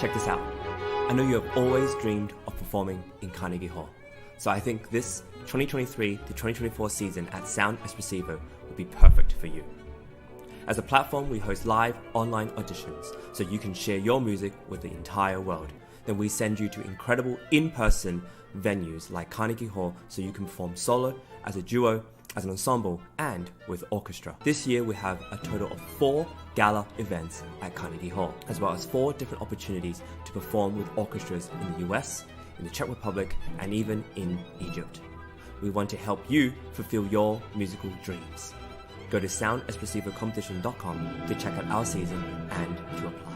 Check this out. I know you have always dreamed of performing in Carnegie Hall, so I think this 2023 to 2024 season at Sound Espressivo will be perfect for you. As a platform, we host live online auditions so you can share your music with the entire world. Then we send you to incredible in-person venues like Carnegie Hall so you can perform solo, as a duo, as an ensemble, and with orchestra. This year we have a total of 4 gala events at Carnegie Hall, as well as 4 different opportunities to perform with orchestras in the US, in the Czech Republic, and even in Egypt. We want to help you fulfill your musical dreams. Go to soundespressivocompetition.com to check out our season and to apply.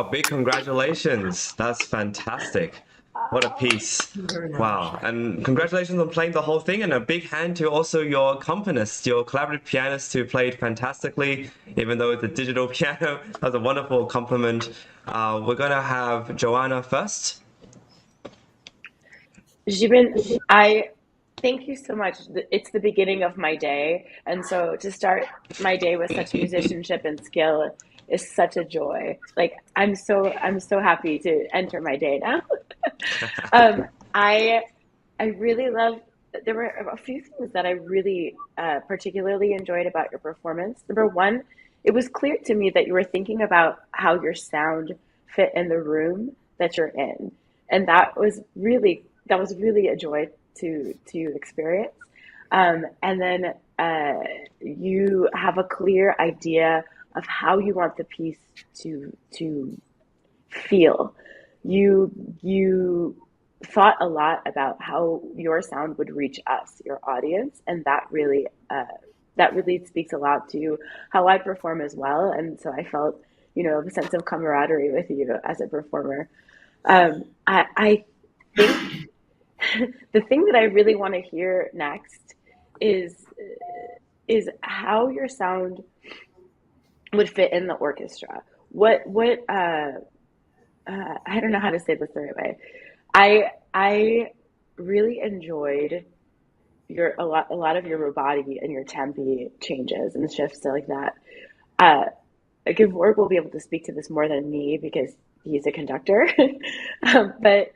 Wow, big congratulations. That's fantastic. What a piece. Wow. And congratulations on playing the whole thing, and a big hand to also your accompanist, your collaborative pianist who played fantastically, even though it's a digital piano. That's a wonderful compliment. We're going to have Joanna first. Zhi Bin, I thank you so much. It's the beginning of my day, and so to start my day with such musicianship and skill is such a joy. Like I'm so happy to enter my day now. Um, I I really love. There were a few things that I really particularly enjoyed about your performance. Number one, it was clear to me that you were thinking about how your sound fit in the room that you're in, and that was really a joy to experience. And then you have a clear idea of how you want the piece to feel. You thought a lot about how your sound would reach us, your audience, and that really speaks a lot to how I perform as well. And so I felt, a sense of camaraderie with you as a performer. I think the thing that I really want to hear next is is how your sound would fit in the orchestra. What I don't know how to say this the right way. I really enjoyed a lot of your rubato and your tempi changes and shifts like that. Uh, Gevorg will be able to speak to this more than me because he's a conductor. But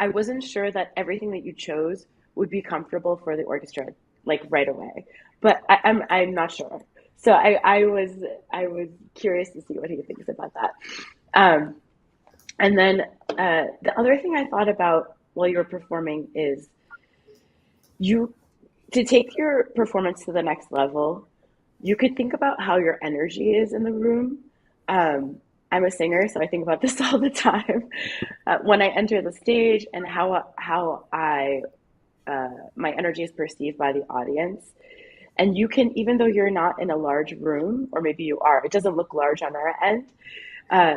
I wasn't sure that everything that you chose would be comfortable for the orchestra like right away. But I'm not sure. So I was curious to see what he thinks about that. Um, and then the other thing I thought about while you were performing is you to take your performance to the next level, you could think about how your energy is in the room. I'm a singer, so I think about this all the time. When I enter the stage and how I my energy is perceived by the audience. And you can, even though you're not in a large room, or maybe you are, it doesn't look large on our end. Uh,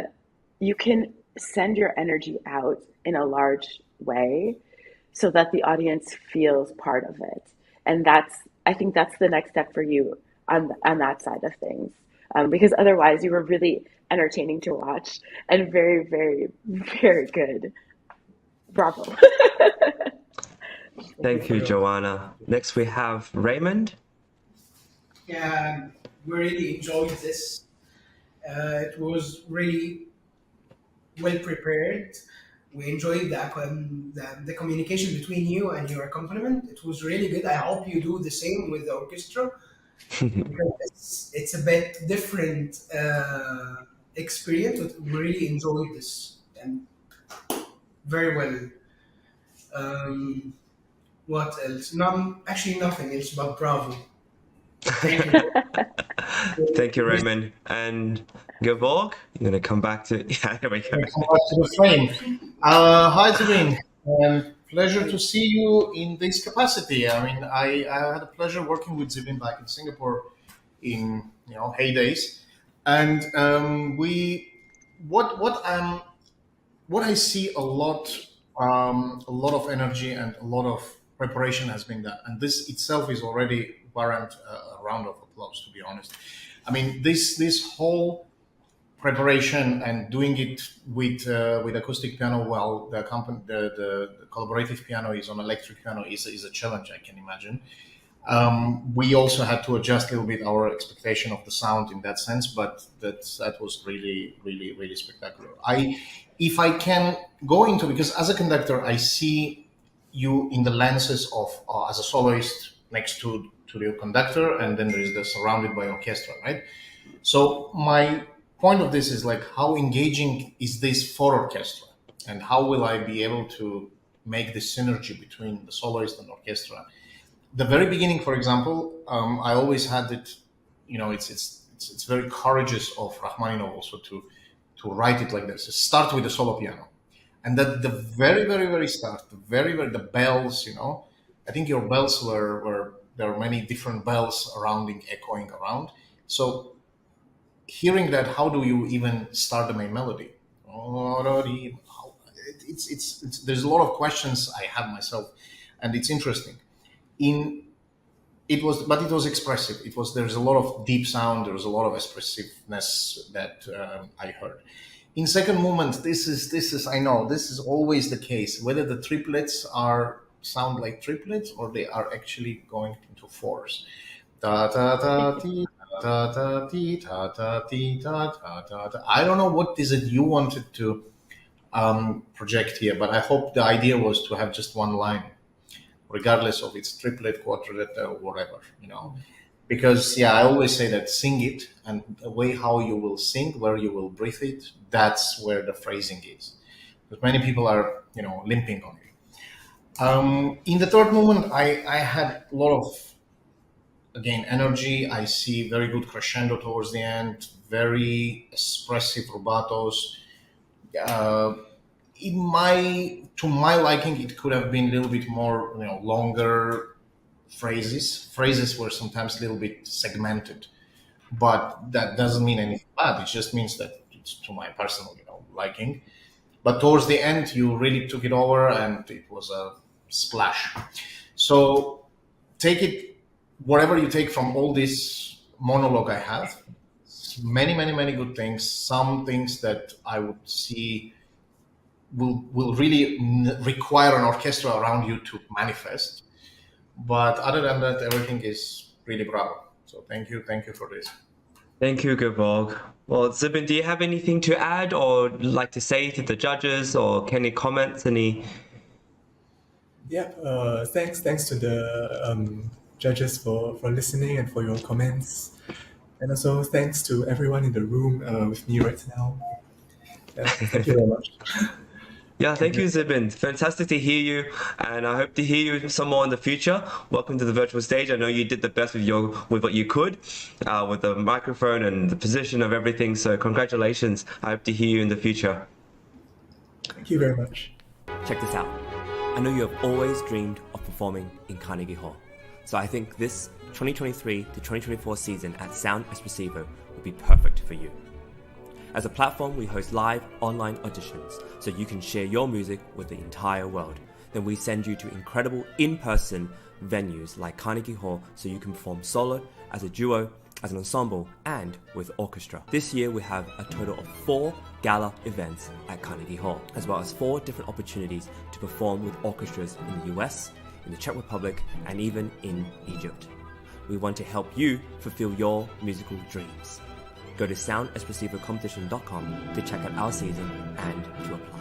you can send your energy out in a large way so that the audience feels part of it. And I think that's the next step for you on that side of things. Because otherwise, you were really entertaining to watch and very, very, very good. Bravo. Thank you, Joanna. Next, we have Raymond. Yeah, we really enjoyed this. It was really well prepared. We enjoyed the communication between you and your accompaniment. It was really good. I hope you do the same with the orchestra because it's a bit different experience. But we really enjoyed this and very well. Um, what else? No, actually nothing else but bravo. Thank you. Thank you, Raymond. And Gevorg, you're going to come back to. Yeah, here we go. Welcome back to the frame. Hi, Zubin. Pleasure to see you in this capacity. I mean, I had a pleasure working with Zubin back in Singapore in heydays, and we what I see a lot of energy and a lot of preparation has been done, and this itself is already warrant a round of applause. To be honest, I mean this whole preparation and doing it with acoustic piano while the collaborative piano is on electric piano is a challenge, I can imagine. We also had to adjust a little bit our expectation of the sound in that sense, but that was really really really spectacular. If I can go into, because as a conductor I see you in the lenses of as a soloist next to the conductor, and then there is the surrounded by orchestra, right? So my point of this is like, how engaging is this for orchestra, and how will I be able to make this synergy between the soloist and orchestra? The very beginning, for example, I always had it. It's very courageous of Rachmaninoff also to write it like this. Start with the solo piano, and that the very very very start, the very very the bells. I think your bells were there are many different bells surrounding, echoing around. So hearing that, how do you even start the main melody? It's there's a lot of questions I have myself, and it's interesting. In it was, but it was expressive. It was, there's a lot of deep sound. There was a lot of expressiveness that I heard. In second movement, this is I know this is always the case. Whether the triplets are sound like triplets or they are actually going into fours. Da da da dee, da da dee, da da dee, da da da da. I don't know what is it you wanted to project here, but I hope the idea was to have just one line, regardless of its triplet, quadruplet, or whatever, you know. Because yeah, I always say that sing it, and the way how you will sing, where you will breathe it, that's where the phrasing is. Because many people are, you know, limping on it. In the third movement, I had a lot of, again, energy. I see very good crescendo towards the end, very expressive rubatos. To my liking, it could have been a little bit more, you know, longer phrases. Phrases were sometimes a little bit segmented, but that doesn't mean anything bad. It just means that it's to my personal, you know, liking. But towards the end, you really took it over, and it was a splash. So take it, whatever you take from all this monologue I have. Many good things. Some things that I would see will really require an orchestra around you to manifest. But other than that, everything is really bravo. So thank you for this. Thank you, Gevorg. Well, Zhi Bin, do you have anything to add or like to say to the judges, or any comments, any? Yeah, thanks to the judges for listening and for your comments. And also thanks to everyone in the room with me right now. Yeah, thank you very much. Yeah, thank you, Zhi Bin. Fantastic to hear you, and I hope to hear you some more in the future. Welcome to the virtual stage. I know you did the best with what you could, with the microphone and the position of everything. So congratulations. I hope to hear you in the future. Thank you very much. Check this out. I know you have always dreamed of performing in Carnegie Hall. So I think this 2023 to 2024 season at Sound Espressivo will be perfect for you. As a platform, we host live online auditions so you can share your music with the entire world. Then we send you to incredible in-person venues like Carnegie Hall so you can perform solo, as a duo, as an ensemble, and with orchestra. This year we have a total of 4 gala events at Carnegie Hall, as well as 4 different opportunities to perform with orchestras in the US, in the Czech Republic, and even in Egypt. We want to help you fulfill your musical dreams. Go to soundespressivocompetition.com to check out our season and to apply.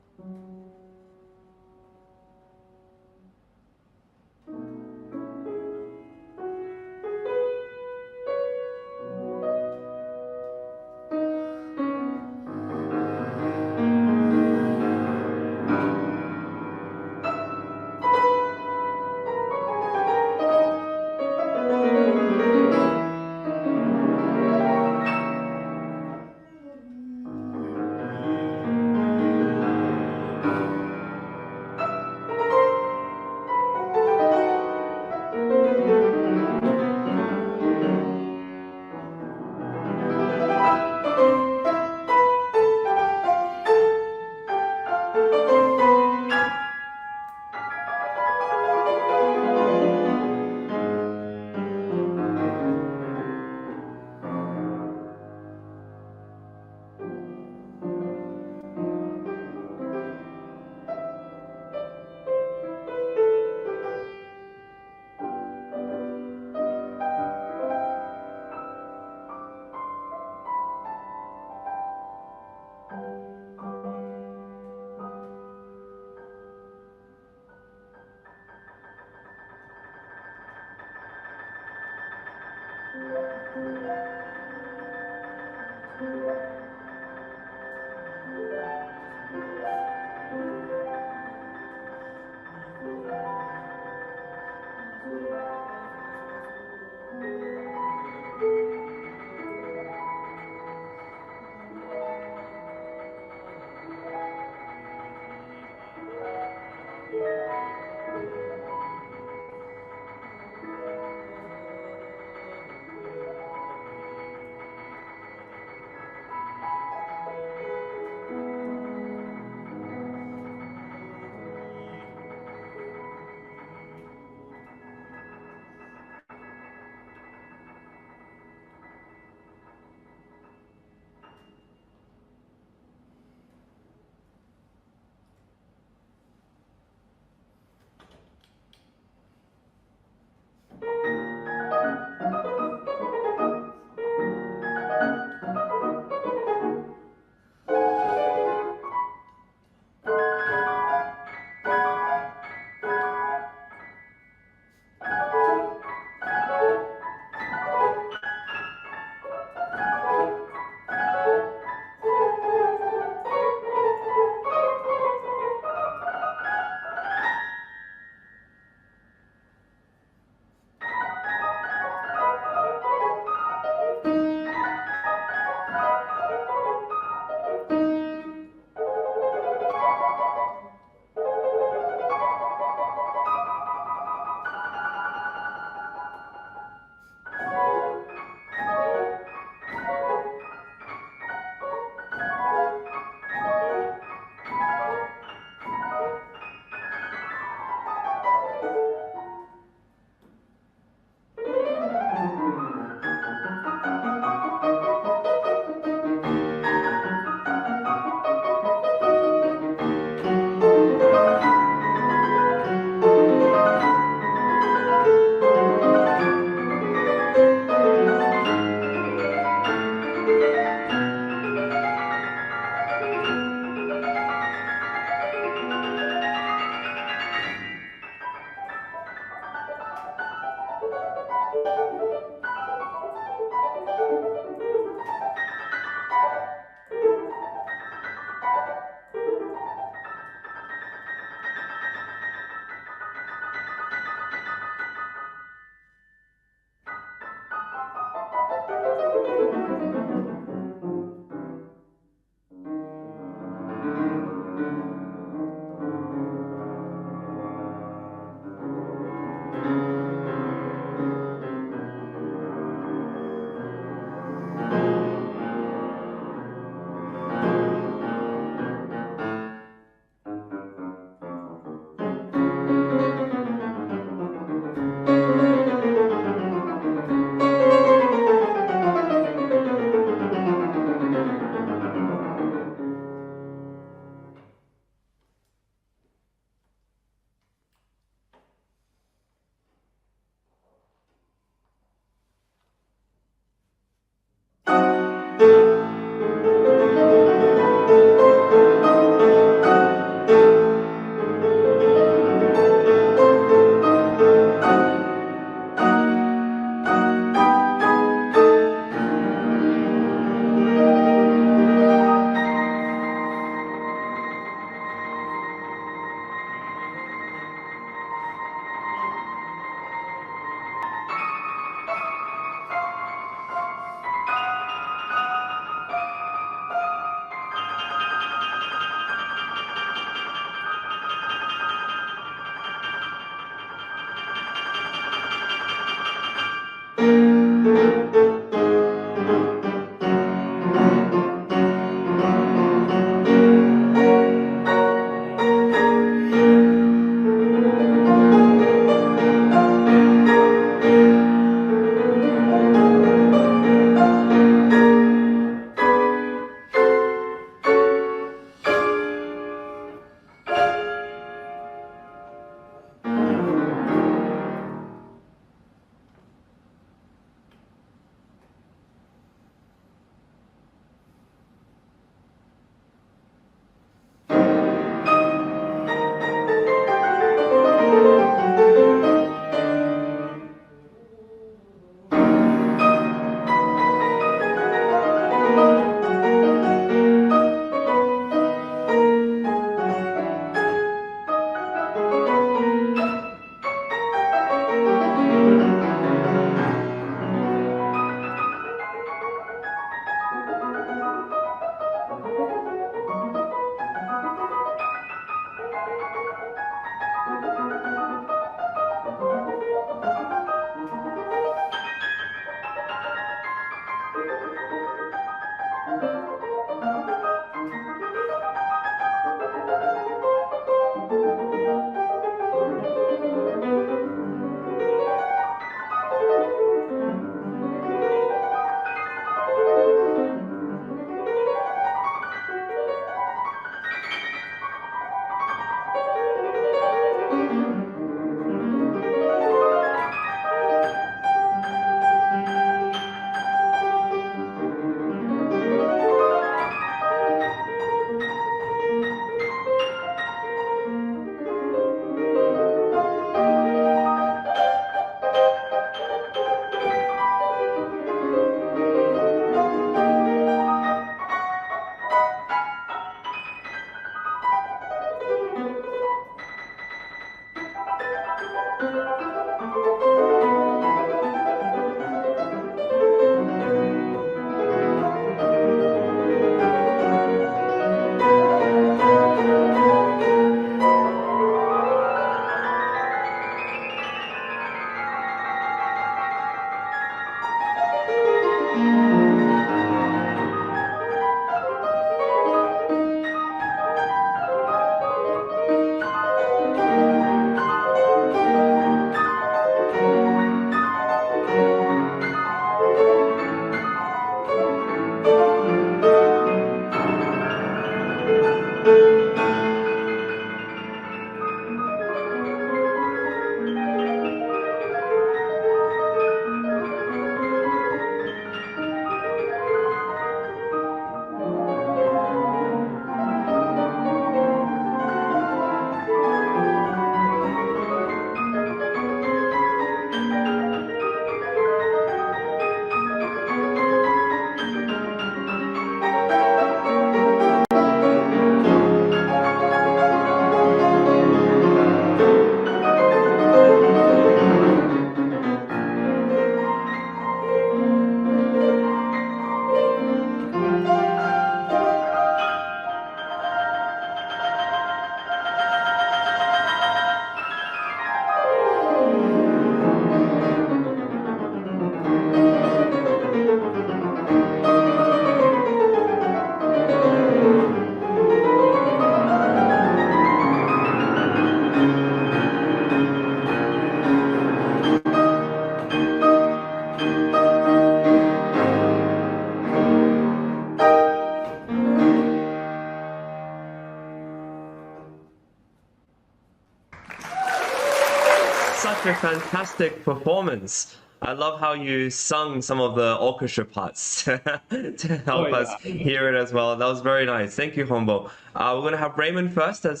such a fantastic performance. I love how you sung some of the orchestra parts to help us hear it as well. That was very nice. Thank you, Hongbo. We're going to have Raymond first as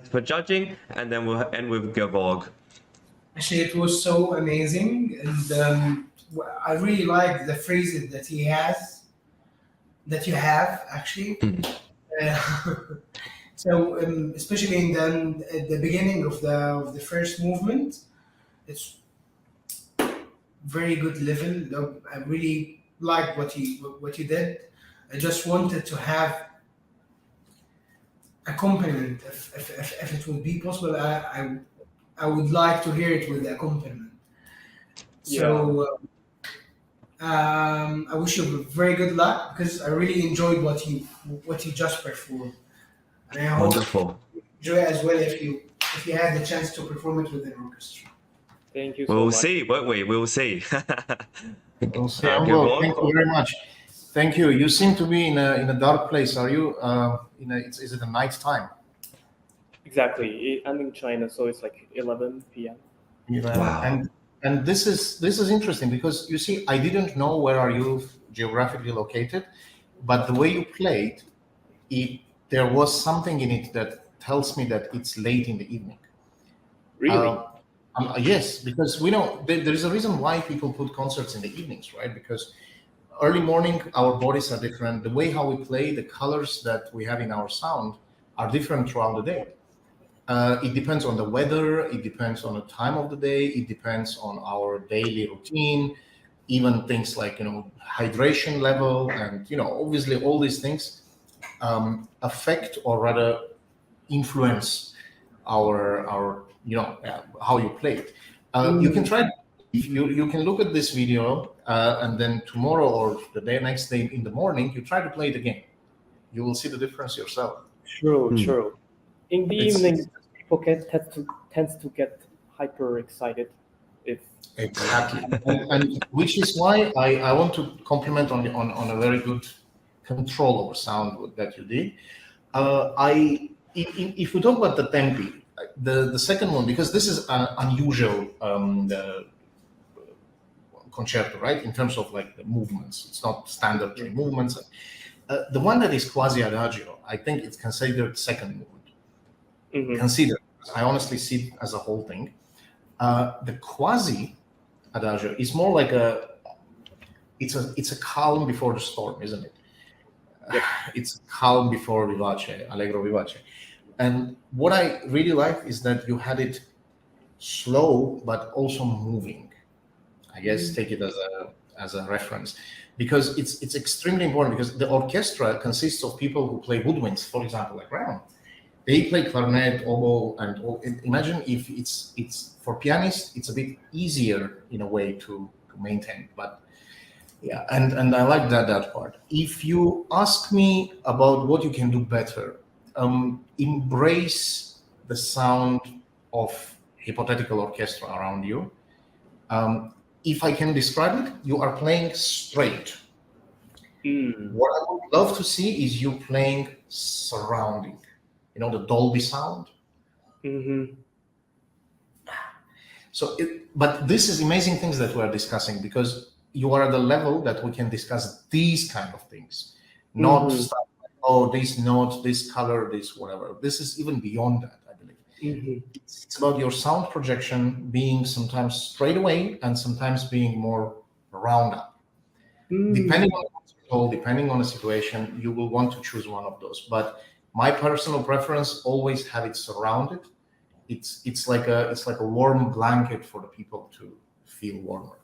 for judging, and then we'll end with Gevorg. Actually, it was so amazing, and I really like the phrases that he has, that you have actually. Uh, so, especially in the beginning of the first movement, it's very good level. I really like what you did. I just wanted to have accompaniment, if it would be possible. I would like to hear it with the accompaniment. So I wish you very good luck because I really enjoyed what you just performed, and I hope Wonderful. you enjoy it as well if you had the chance to perform it with an orchestra. Thank you so We'll much. see, won't we? We'll see. We'll see. Well, thank you very much. Thank you. You seem to be in a dark place. Are you is it a night time? Exactly. I'm in China, so it's like 11 p.m. Wow. And this is interesting because you see, I didn't know where are you geographically located, but the way you played, there was something in it that tells me that it's late in the evening. Really? Yes, because we know there is a reason why people put concerts in the evenings, right? Because early morning, our bodies are different. The way how we play, the colors that we have in our sound are different throughout the day. It depends on the weather. It depends on the time of the day. It depends on our daily routine, even things like, hydration level. And, obviously all these things affect or rather influence our how you play it. You can try, you can look at this video and then tomorrow or the next day in the morning, you try to play it again. You will see the difference yourself. True. In the evening, people tends to get hyper excited. Exactly, and which is why I want to compliment on a very good control over sound that you did. If we talk about the tempi, the second one, because this is an unusual concerto, right? In terms of like the movements, it's not standard movements. The one that is quasi adagio, I think it's considered second movement. Consider, I honestly see it as a whole thing. The quasi adagio is more like it's a calm before the storm, isn't it? It's calm before vivace, allegro vivace. And what I really like is that you had it slow but also moving. I guess take it as a reference, because it's extremely important, because the orchestra consists of people who play woodwinds, for example, like Raymond. They play clarinet, oboe, and imagine if it's for pianists, it's a bit easier in a way to maintain. But yeah, and I like that part. If you ask me about what you can do better, embrace the sound of hypothetical orchestra around you. If I can describe it, you are playing straight. What I would love to see is you playing surrounding. The Dolby sound. So, but this is amazing things that we are discussing, because you are at the level that we can discuss these kind of things, not stuff like, this note, this color, this whatever. This is even beyond that, I believe. It's about your sound projection being sometimes straight away and sometimes being more round up. Depending on the concerto, depending on the situation, you will want to choose one of those. But my personal preference, always have it surrounded. It's like a warm blanket for the people to feel warmer.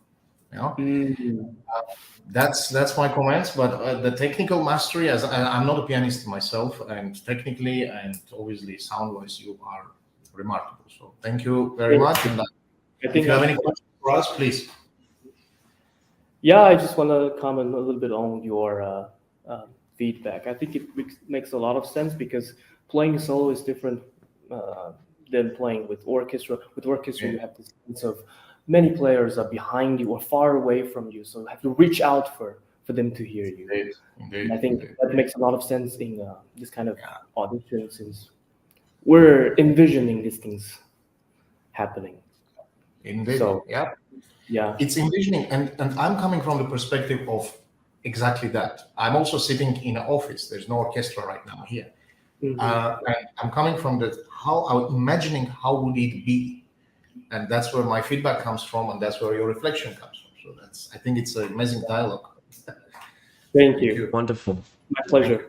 That's my comments. But the technical mastery, as I'm not a pianist myself, and technically and obviously sound-wise, you are remarkable. So thank you very much. And if you have any questions for us, please. Yeah, I just want to comment a little bit on your feedback. I think it makes a lot of sense, because playing solo is different than playing with orchestra. With orchestra, you have this sense of many players are behind you or far away from you, so you have to reach out for them to hear you. Indeed. I think that makes a lot of sense in this kind of audition, since we're envisioning these things happening. Indeed. So Yeah. yeah, It's envisioning, and I'm coming from the perspective of exactly that. I'm also sitting in an office. There's no orchestra right now here. Mhm. And I'm coming from I'm imagining how would it be, and that's where my feedback comes from, and that's where your reflection comes from. So I think it's an amazing dialogue. Thank you. Wonderful. My pleasure.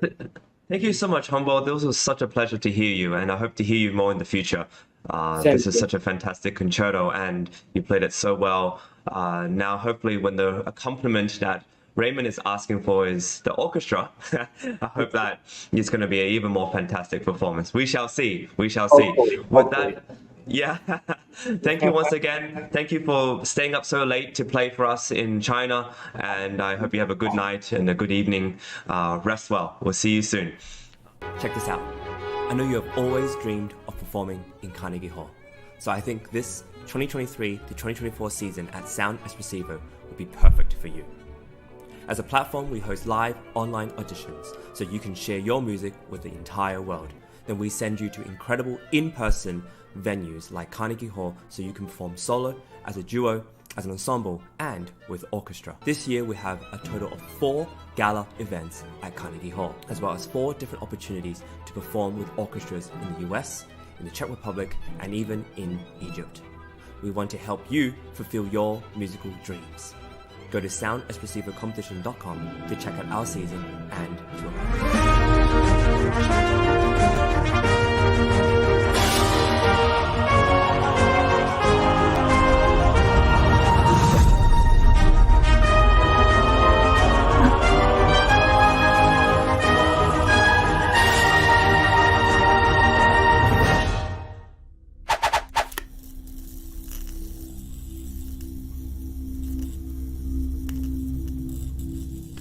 Thank you so much, Hongbo. This was such a pleasure to hear you, and I hope to hear you more in the future. Same This is here. such a fantastic concerto, and you played it so well. Now, hopefully, when the accompaniment that Raymond is asking for is the orchestra, I hope that it's going to be an even more fantastic performance. We shall see. We shall see. Hopefully, With hopefully. that, yeah. Thank you once again. Thank you for staying up so late to play for us in China, and I hope you have a good night and a good evening. Rest well. We'll see you soon. Check this out. I know you have always dreamed of performing in Carnegie Hall, so I think this 2023 to 2024 season at Sound Espressivo would be perfect for you. As a platform, we host live online auditions so you can share your music with the entire world. Then we send you to incredible in-person venues like Carnegie Hall so you can perform solo, as a duo, as an ensemble, and with orchestra. This year we have a total of 4 gala events at Carnegie Hall, as well as 4 different opportunities to perform with orchestras in the US, in the Czech Republic, and even in Egypt. We want to help you fulfill your musical dreams. Go to soundespressivocompetition.com to check out our season and to apply.